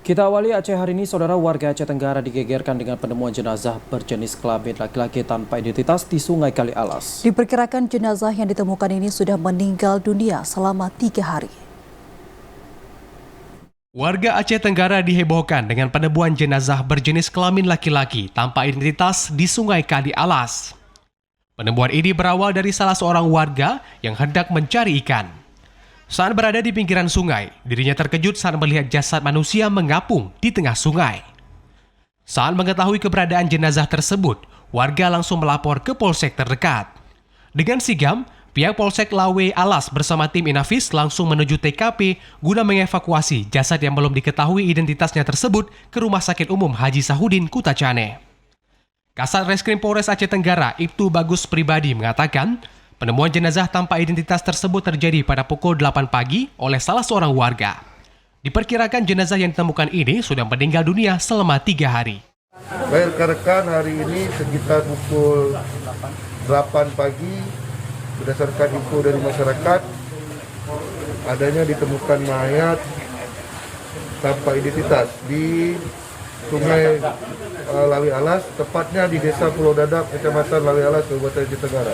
Kita awali Aceh hari ini, saudara. Warga Aceh Tenggara digegerkan dengan penemuan jenazah berjenis kelamin laki-laki tanpa identitas di Sungai Kali Alas. Diperkirakan jenazah yang ditemukan ini sudah meninggal dunia selama 3 hari. Warga Aceh Tenggara dihebohkan dengan penemuan jenazah berjenis kelamin laki-laki tanpa identitas di Sungai Kali Alas. Penemuan ini berawal dari salah seorang warga yang hendak mencari ikan. Saat berada di pinggiran sungai, dirinya terkejut saat melihat jasad manusia mengapung di tengah sungai. Saat mengetahui keberadaan jenazah tersebut, warga langsung melapor ke polsek terdekat. Dengan sigam, pihak Polsek Lawe Alas bersama tim Inafis langsung menuju TKP guna mengevakuasi jasad yang belum diketahui identitasnya tersebut ke Rumah Sakit Umum Haji Sahudin, Kuta Cane. Kasat Reskrim Polres Aceh Tenggara, Ibtu Bagus Pribadi mengatakan, penemuan jenazah tanpa identitas tersebut terjadi pada pukul 8 pagi oleh salah seorang warga. Diperkirakan jenazah yang ditemukan ini sudah meninggal dunia selama 3 hari. Baik rekan-rekan, hari ini sekitar pukul 8 pagi, berdasarkan info dari masyarakat, adanya ditemukan mayat tanpa identitas di Sungai Lawe Alas, tepatnya di Desa Pulau Dadap, Kecamatan Lawe Alas, Kabupaten Aceh Tenggara.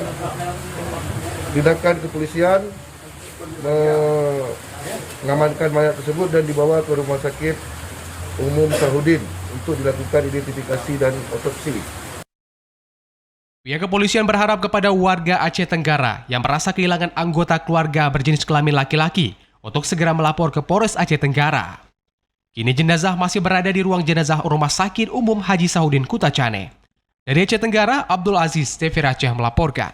Tindakan kepolisian mengamankan mayat tersebut dan dibawa ke Rumah Sakit Umum Sahudin untuk dilakukan identifikasi dan otopsi. Pihak kepolisian berharap kepada warga Aceh Tenggara yang merasa kehilangan anggota keluarga berjenis kelamin laki-laki untuk segera melapor ke Polres Aceh Tenggara. Kini jenazah masih berada di ruang jenazah Rumah Sakit Umum Haji Sahudin, Kuta Cane. Dari Aceh Tenggara, Abdul Aziz, TV Aceh melaporkan.